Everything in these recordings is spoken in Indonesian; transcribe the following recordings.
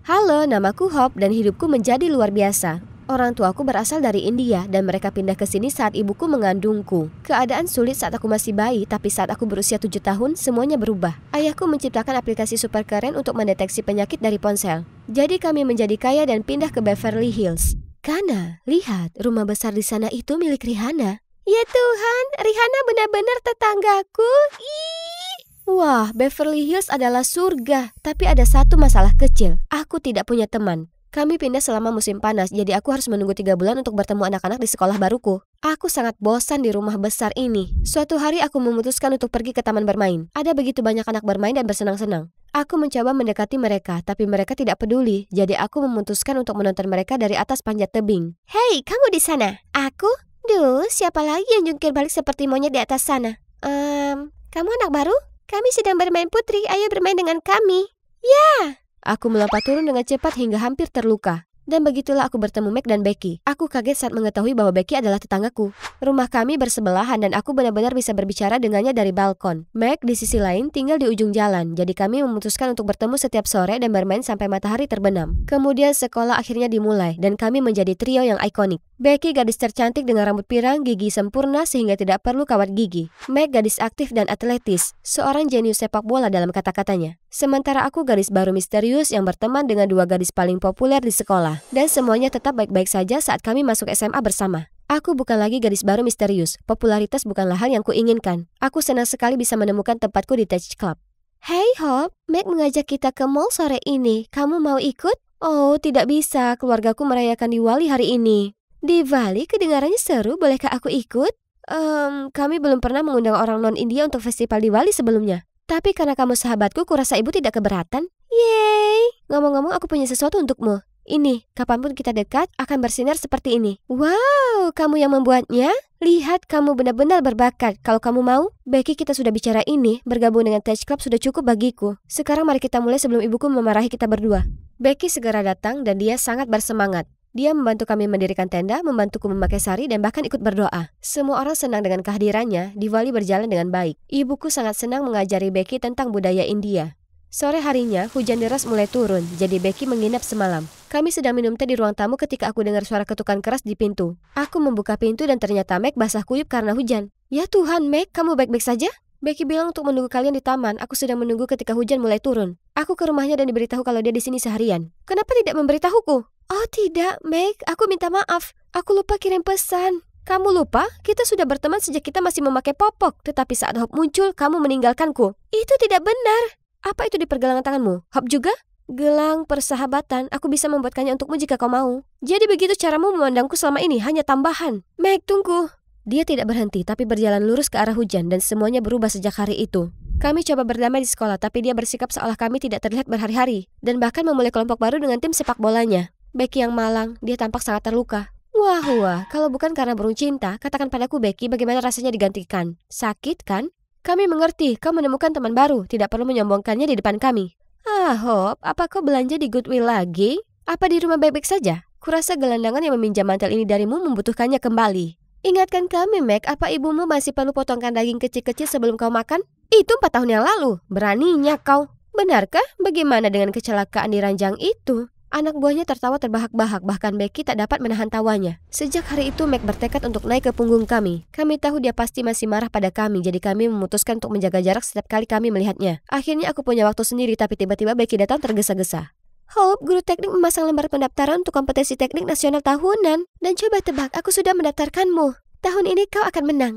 Halo, namaku Hop dan hidupku menjadi luar biasa. Orang tuaku berasal dari India dan mereka pindah ke sini saat ibuku mengandungku. Keadaan sulit saat aku masih bayi, tapi saat aku berusia 7 tahun, semuanya berubah. Ayahku menciptakan aplikasi super keren untuk mendeteksi penyakit dari ponsel. Jadi kami menjadi kaya dan pindah ke Beverly Hills. Kana, lihat, rumah besar di sana itu milik Rihanna. Ya Tuhan, Rihanna benar-benar tetanggaku. Wah, Beverly Hills adalah surga. Tapi ada satu masalah kecil. Aku tidak punya teman. Kami pindah selama musim panas, jadi aku harus menunggu 3 bulan untuk bertemu anak-anak di sekolah baruku. Aku sangat bosan di rumah besar ini. Suatu hari aku memutuskan untuk pergi ke taman bermain. Ada begitu banyak anak bermain dan bersenang-senang. Aku mencoba mendekati mereka, tapi mereka tidak peduli. Jadi aku memutuskan untuk menonton mereka dari atas panjat tebing. Hei, kamu di sana? Aku? Duh, siapa lagi yang jungkir balik seperti monyet di atas sana? Kamu anak baru? Kami sedang bermain putri, ayo bermain dengan kami. Ya! Aku melompat turun dengan cepat hingga hampir terluka. Dan begitulah aku bertemu Meg dan Becky. Aku kaget saat mengetahui bahwa Becky adalah tetanggaku. Rumah kami bersebelahan dan aku benar-benar bisa berbicara dengannya dari balkon. Meg di sisi lain tinggal di ujung jalan, jadi kami memutuskan untuk bertemu setiap sore dan bermain sampai matahari terbenam. Kemudian sekolah akhirnya dimulai dan kami menjadi trio yang ikonik. Becky gadis tercantik dengan rambut pirang, gigi sempurna sehingga tidak perlu kawat gigi. Meg gadis aktif dan atletis, seorang jenius sepak bola dalam kata-katanya. Sementara aku gadis baru misterius yang berteman dengan 2 gadis paling populer di sekolah. Dan semuanya tetap baik-baik saja saat kami masuk SMA bersama. Aku bukan lagi gadis baru misterius. Popularitas bukanlah hal yang kuinginkan. Aku senang sekali bisa menemukan tempatku di Tech Club. Hey Hop, Meg mengajak kita ke mall sore ini. Kamu mau ikut? Oh, tidak bisa. Keluargaku merayakan Diwali hari ini. Diwali kedengarannya seru. Bolehkah aku ikut? Kami belum pernah mengundang orang non-India untuk festival Diwali sebelumnya. Tapi karena kamu sahabatku, kurasa ibu tidak keberatan. Yeay! Ngomong-ngomong, aku punya sesuatu untukmu. Ini, kapanpun kita dekat, akan bersinar seperti ini. Wow, kamu yang membuatnya? Lihat, kamu benar-benar berbakat. Kalau kamu mau, Becky, kita sudah bicara ini. Bergabung dengan Tech Club sudah cukup bagiku. Sekarang mari kita mulai sebelum ibuku memarahi kita berdua. Becky segera datang dan dia sangat bersemangat. Dia membantu kami mendirikan tenda, membantuku memakai sari, dan bahkan ikut berdoa. Semua orang senang dengan kehadirannya. Diwali berjalan dengan baik. Ibuku sangat senang mengajari Becky tentang budaya India. Sore harinya, hujan deras mulai turun, jadi Becky menginap semalam. Kami sedang minum teh di ruang tamu ketika aku dengar suara ketukan keras di pintu. Aku membuka pintu dan ternyata Meg basah kuyup karena hujan. Ya Tuhan, Meg, kamu baik-baik saja? Becky bilang untuk menunggu kalian di taman. Aku sedang menunggu ketika hujan mulai turun. Aku ke rumahnya dan diberitahu kalau dia di sini seharian. Kenapa tidak memberitahuku? Oh tidak, Meg, aku minta maaf. Aku lupa kirim pesan. Kamu lupa? Kita sudah berteman sejak kita masih memakai popok. Tetapi saat Hop muncul, kamu meninggalkanku. Itu tidak benar. Apa itu di pergelangan tanganmu? Hop juga? Gelang persahabatan, aku bisa membuatkannya untukmu jika kau mau. Jadi begitu caramu memandangku selama ini, hanya tambahan. Meg, tunggu. Dia tidak berhenti, tapi berjalan lurus ke arah hujan dan semuanya berubah sejak hari itu. Kami coba berdamai di sekolah, tapi dia bersikap seolah kami tidak terlihat berhari-hari. Dan bahkan memulai kelompok baru dengan tim sepak bolanya. Becky yang malang, dia tampak sangat terluka. Wah, kalau bukan karena burung cinta, katakan padaku Becky bagaimana rasanya digantikan. Sakit kan? Kami mengerti, kau menemukan teman baru, tidak perlu menyombongkannya di depan kami. Ah, Hop, apa kau belanja di Goodwill lagi? Apa di rumah baik-baik saja? Kurasa gelandangan yang meminjam mantel ini darimu membutuhkannya kembali. Ingatkan kami, Meg, apa ibumu masih perlu potongkan daging kecil-kecil sebelum kau makan? Itu 4 tahun yang lalu, beraninya kau. Benarkah? Bagaimana dengan kecelakaan di ranjang itu? Anak buahnya tertawa terbahak-bahak, bahkan Becky tak dapat menahan tawanya. Sejak hari itu, Meg bertekad untuk naik ke punggung kami. Kami tahu dia pasti masih marah pada kami, jadi kami memutuskan untuk menjaga jarak setiap kali kami melihatnya. Akhirnya aku punya waktu sendiri, tapi tiba-tiba Becky datang tergesa-gesa. Hope, guru teknik memasang lembar pendaftaran untuk kompetisi teknik nasional tahunan. Dan coba tebak, aku sudah mendaftarkanmu. Tahun ini kau akan menang.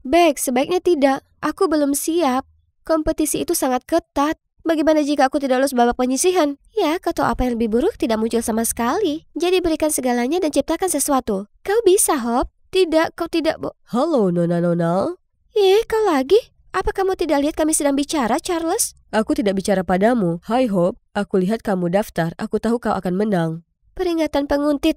Beck, sebaiknya tidak. Aku belum siap. Kompetisi itu sangat ketat. Bagaimana jika aku tidak lulus babak penyisihan? Ya, kau tahu apa yang lebih buruk tidak muncul sama sekali. Jadi berikan segalanya dan ciptakan sesuatu. Kau bisa, Hop. Tidak, kau tidak Halo, Nona. Kau lagi? Apa kamu tidak lihat kami sedang bicara, Charles? Aku tidak bicara padamu. Hai, Hop. Aku lihat kamu daftar. Aku tahu kau akan menang. Peringatan penguntit.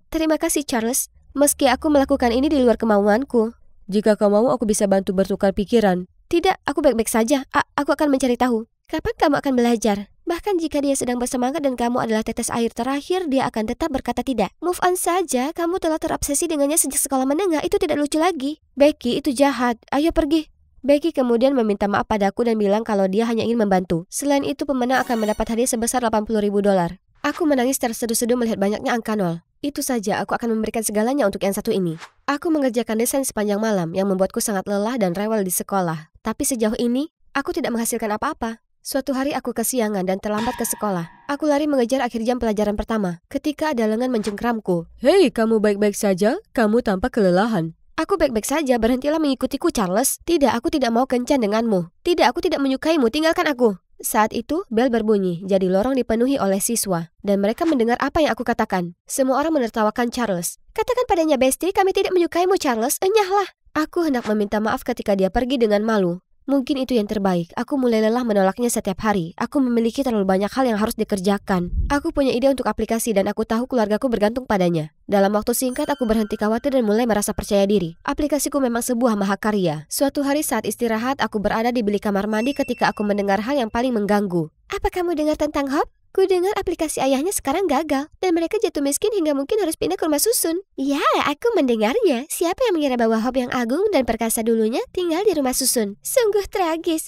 Terima kasih, Charles. Meski aku melakukan ini di luar kemauanku. Jika kau mau, aku bisa bantu bertukar pikiran. Tidak, aku baik-baik saja. Aku akan mencari tahu. Kapan kamu akan belajar? Bahkan jika dia sedang bersemangat dan kamu adalah tetes air terakhir, dia akan tetap berkata tidak. Move on saja, kamu telah terobsesi dengannya sejak sekolah menengah. Itu tidak lucu lagi. Becky, itu jahat. Ayo pergi. Becky kemudian meminta maaf padaku dan bilang kalau dia hanya ingin membantu. Selain itu, pemenang akan mendapat hadiah sebesar $80.000. Aku menangis terseduh-seduh melihat banyaknya angka nol. Itu saja, aku akan memberikan segalanya untuk yang satu ini. Aku mengerjakan desain sepanjang malam yang membuatku sangat lelah dan rewel di sekolah. Tapi sejauh ini, aku tidak menghasilkan apa-apa. Suatu hari aku kesiangan dan terlambat ke sekolah. Aku lari mengejar akhir jam pelajaran pertama, ketika ada lengan mencengkramku. Hei, kamu baik-baik saja? Kamu tampak kelelahan. Aku baik-baik saja, berhentilah mengikutiku, Charles. Tidak, aku tidak mau kencan denganmu. Tidak, aku tidak menyukaimu, tinggalkan aku. Saat itu, bel berbunyi, jadi lorong dipenuhi oleh siswa. Dan mereka mendengar apa yang aku katakan. Semua orang menertawakan Charles. Katakan padanya, Bestie, kami tidak menyukaimu, Charles, enyahlah. Aku hendak meminta maaf ketika dia pergi dengan malu. Mungkin itu yang terbaik. Aku mulai lelah menolaknya setiap hari. Aku memiliki terlalu banyak hal yang harus dikerjakan. Aku punya ide untuk aplikasi dan aku tahu keluargaku bergantung padanya. Dalam waktu singkat aku berhenti khawatir dan mulai merasa percaya diri. Aplikasiku memang sebuah mahakarya. Suatu hari saat istirahat, aku berada di bilik kamar mandi ketika aku mendengar hal yang paling mengganggu. Apa kamu dengar tentang Hop? Ku dengar aplikasi ayahnya sekarang gagal dan mereka jatuh miskin hingga mungkin harus pindah ke rumah susun. Ya, aku mendengarnya. Siapa yang mengira bahwa Hop yang agung dan perkasa dulunya tinggal di rumah susun? Sungguh tragis.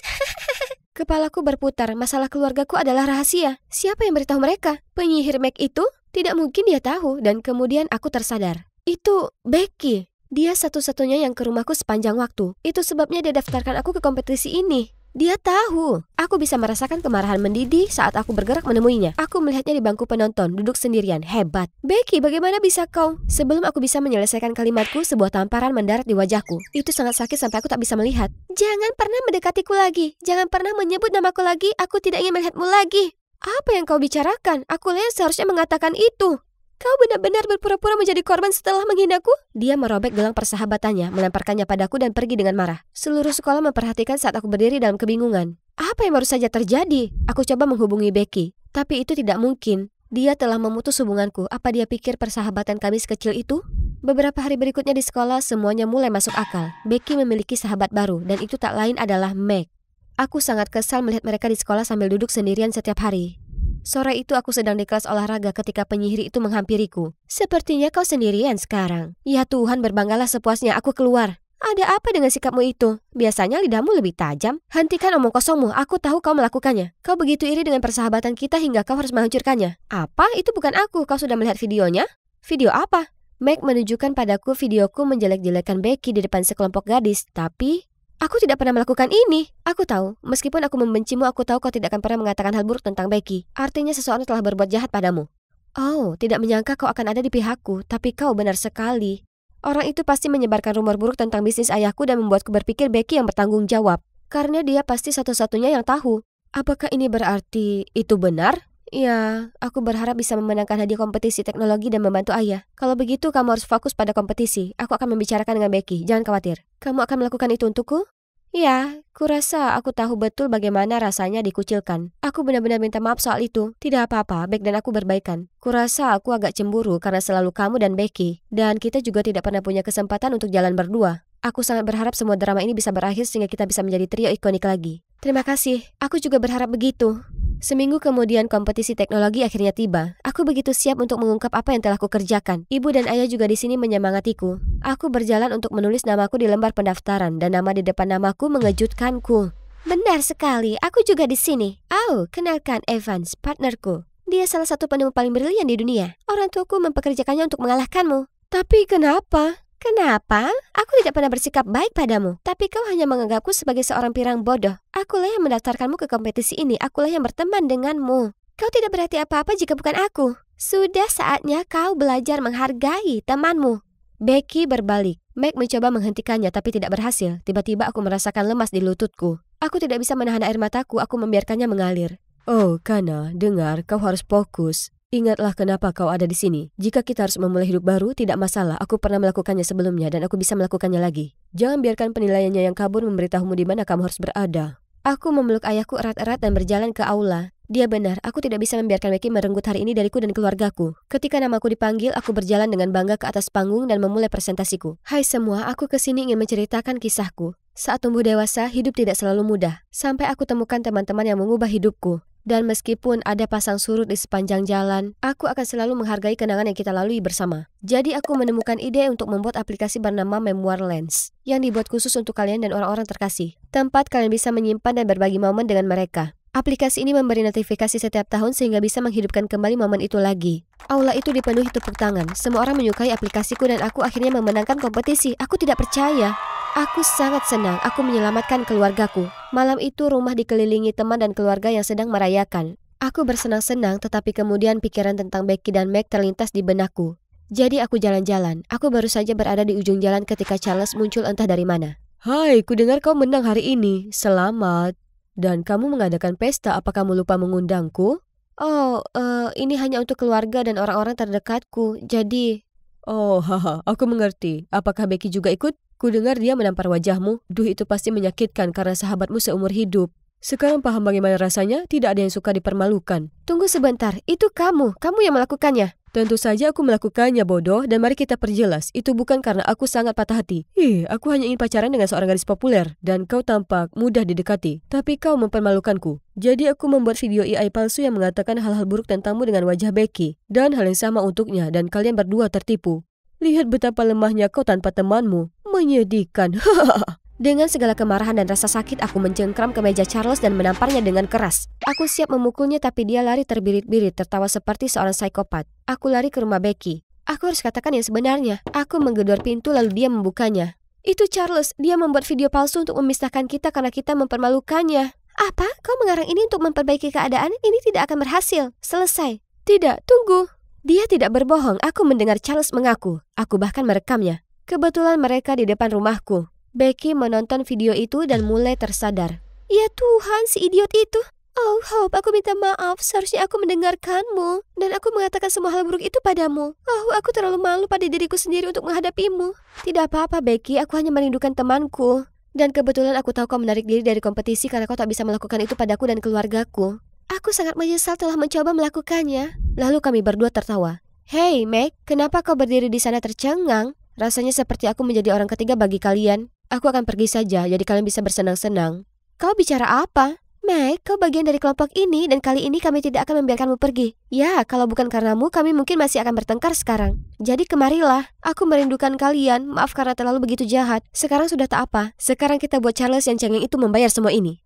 Kepalaku berputar, masalah keluargaku adalah rahasia. Siapa yang beritahu mereka? Penyihir Meg itu? Tidak mungkin dia tahu. Dan kemudian aku tersadar. Itu Becky. Dia satu-satunya yang ke rumahku sepanjang waktu. Itu sebabnya dia daftarkan aku ke kompetisi ini. Dia tahu. Aku bisa merasakan kemarahan mendidih saat aku bergerak menemuinya. Aku melihatnya di bangku penonton, duduk sendirian. Hebat. Becky, bagaimana bisa kau? Sebelum aku bisa menyelesaikan kalimatku, sebuah tamparan mendarat di wajahku. Itu sangat sakit sampai aku tak bisa melihat. Jangan pernah mendekatiku lagi. Jangan pernah menyebut namaku lagi. Aku tidak ingin melihatmu lagi. Apa yang kau bicarakan? Akulah yang seharusnya mengatakan itu. Kau benar-benar berpura-pura menjadi korban setelah menghinaku? Dia merobek gelang persahabatannya, melemparkannya padaku dan pergi dengan marah. Seluruh sekolah memperhatikan saat aku berdiri dalam kebingungan. Apa yang baru saja terjadi? Aku coba menghubungi Becky, tapi itu tidak mungkin. Dia telah memutus hubunganku. Apa dia pikir persahabatan kami sekecil itu? Beberapa hari berikutnya di sekolah, semuanya mulai masuk akal. Becky memiliki sahabat baru, dan itu tak lain adalah Meg. Aku sangat kesal melihat mereka di sekolah sambil duduk sendirian setiap hari. Sore itu aku sedang di kelas olahraga ketika penyihir itu menghampiriku. Sepertinya kau sendirian sekarang. Ya Tuhan, berbanggalah sepuasnya. Aku keluar. Ada apa dengan sikapmu itu? Biasanya lidahmu lebih tajam. Hentikan omong kosongmu. Aku tahu kau melakukannya. Kau begitu iri dengan persahabatan kita hingga kau harus menghancurkannya. Apa? Itu bukan aku. Kau sudah melihat videonya? Video apa? Meg menunjukkan padaku videoku menjelek-jelekan Becky di depan sekelompok gadis. Tapi aku tidak pernah melakukan ini. Aku tahu, meskipun aku membencimu, aku tahu kau tidak akan pernah mengatakan hal buruk tentang Becky. Artinya seseorang telah berbuat jahat padamu. Oh, tidak menyangka kau akan ada di pihakku, tapi kau benar sekali. Orang itu pasti menyebarkan rumor buruk tentang bisnis ayahku dan membuatku berpikir Becky yang bertanggung jawab. Karena dia pasti satu-satunya yang tahu. Apakah ini berarti itu benar? Ya, aku berharap bisa memenangkan hadiah kompetisi teknologi dan membantu ayah. Kalau begitu, kamu harus fokus pada kompetisi. Aku akan membicarakan dengan Becky, jangan khawatir. Kamu akan melakukan itu untukku? Ya, kurasa aku tahu betul bagaimana rasanya dikucilkan. Aku benar-benar minta maaf soal itu. Tidak apa-apa, Beck dan aku berbaikan. Kurasa aku agak cemburu karena selalu kamu dan Becky. Dan kita juga tidak pernah punya kesempatan untuk jalan berdua. Aku sangat berharap semua drama ini bisa berakhir sehingga kita bisa menjadi trio ikonik lagi. Terima kasih, aku juga berharap begitu. Seminggu kemudian kompetisi teknologi akhirnya tiba. Aku begitu siap untuk mengungkap apa yang telah kukerjakan. Ibu dan ayah juga di sini menyemangatiku. Aku berjalan untuk menulis namaku di lembar pendaftaran dan nama di depan namaku mengejutkanku. Benar sekali, aku juga di sini. Oh, kenalkan Evans, partnerku. Dia salah satu penemu paling brilian di dunia. Orang tuaku mempekerjakannya untuk mengalahkanmu. Tapi kenapa? Kenapa? Aku tidak pernah bersikap baik padamu. Tapi kau hanya menganggapku sebagai seorang pirang bodoh. Akulah yang mendaftarkanmu ke kompetisi ini. Akulah yang berteman denganmu. Kau tidak berarti apa-apa jika bukan aku. Sudah saatnya kau belajar menghargai temanmu. Becky berbalik. Meg mencoba menghentikannya tapi tidak berhasil. Tiba-tiba aku merasakan lemas di lututku. Aku tidak bisa menahan air mataku. Aku membiarkannya mengalir. Oh, Kana, dengar, kau harus fokus. Ingatlah kenapa kau ada di sini. Jika kita harus memulai hidup baru, tidak masalah. Aku pernah melakukannya sebelumnya dan aku bisa melakukannya lagi. Jangan biarkan penilaiannya yang kabur memberitahumu di mana kamu harus berada. Aku memeluk ayahku erat-erat dan berjalan ke aula. Dia benar, aku tidak bisa membiarkan Becky merenggut hari ini dariku dan keluargaku. Ketika namaku dipanggil, aku berjalan dengan bangga ke atas panggung dan memulai presentasiku. Hai semua, aku kesini ingin menceritakan kisahku. Saat tumbuh dewasa, hidup tidak selalu mudah. Sampai aku temukan teman-teman yang mengubah hidupku. Dan meskipun ada pasang surut di sepanjang jalan, aku akan selalu menghargai kenangan yang kita lalui bersama. Jadi aku menemukan ide untuk membuat aplikasi bernama Memoir Lens, yang dibuat khusus untuk kalian dan orang-orang terkasih. Tempat kalian bisa menyimpan dan berbagi momen dengan mereka. Aplikasi ini memberi notifikasi setiap tahun sehingga bisa menghidupkan kembali momen itu lagi. Aula itu dipenuhi tepuk tangan. Semua orang menyukai aplikasiku dan aku akhirnya memenangkan kompetisi. Aku tidak percaya. Aku sangat senang. Aku menyelamatkan keluargaku. Malam itu rumah dikelilingi teman dan keluarga yang sedang merayakan. Aku bersenang-senang tetapi kemudian pikiran tentang Becky dan Meg terlintas di benakku. Jadi aku jalan-jalan. Aku baru saja berada di ujung jalan ketika Charles muncul entah dari mana. Hai, kudengar kau menang hari ini. Selamat. Dan kamu mengadakan pesta, apa kamu lupa mengundangku? Oh, ini hanya untuk keluarga dan orang-orang terdekatku, jadi... Oh, haha, aku mengerti. Apakah Becky juga ikut? Kudengar dia menampar wajahmu. Duh, itu pasti menyakitkan karena sahabatmu seumur hidup. Sekarang paham bagaimana rasanya? Tidak ada yang suka dipermalukan. Tunggu sebentar, itu kamu yang melakukannya. Tentu saja aku melakukannya, bodoh, dan mari kita perjelas. Itu bukan karena aku sangat patah hati. Aku hanya ingin pacaran dengan seorang gadis populer, dan kau tampak mudah didekati. Tapi kau mempermalukanku. Jadi aku membuat video AI palsu yang mengatakan hal-hal buruk tentangmu dengan wajah Becky. Dan hal yang sama untuknya, dan kalian berdua tertipu. Lihat betapa lemahnya kau tanpa temanmu. Menyedihkan. Dengan segala kemarahan dan rasa sakit, aku mencengkram ke meja Charles dan menamparnya dengan keras. Aku siap memukulnya tapi dia lari terbirit-birit tertawa seperti seorang psikopat. Aku lari ke rumah Becky. Aku harus katakan yang sebenarnya. Aku menggedor pintu lalu dia membukanya. Itu Charles, dia membuat video palsu untuk memisahkan kita karena kita mempermalukannya. Apa? Kau mengarang ini untuk memperbaiki keadaan? Ini tidak akan berhasil. Selesai. Tidak, tunggu. Dia tidak berbohong. Aku mendengar Charles mengaku. Aku bahkan merekamnya. Kebetulan mereka di depan rumahku. Becky menonton video itu dan mulai tersadar. Ya Tuhan, si idiot itu. Oh, Hope, aku minta maaf. Seharusnya aku mendengarkanmu. Dan aku mengatakan semua hal buruk itu padamu. Oh, aku terlalu malu pada diriku sendiri untuk menghadapimu. Tidak apa-apa, Becky. Aku hanya merindukan temanku. Dan kebetulan aku tahu kau menarik diri dari kompetisi karena kau tak bisa melakukan itu padaku dan keluargaku. Aku sangat menyesal telah mencoba melakukannya. Lalu kami berdua tertawa. Hey, Meg, kenapa kau berdiri di sana tercengang? Rasanya seperti aku menjadi orang ketiga bagi kalian. Aku akan pergi saja, jadi kalian bisa bersenang-senang. Kau bicara apa? Meg, kau bagian dari kelompok ini dan kali ini kami tidak akan membiarkanmu pergi. Ya, kalau bukan karenamu, kami mungkin masih akan bertengkar sekarang. Jadi kemarilah. Aku merindukan kalian. Maaf karena terlalu begitu jahat. Sekarang sudah tak apa. Sekarang kita buat Charles yang cengeng itu membayar semua ini.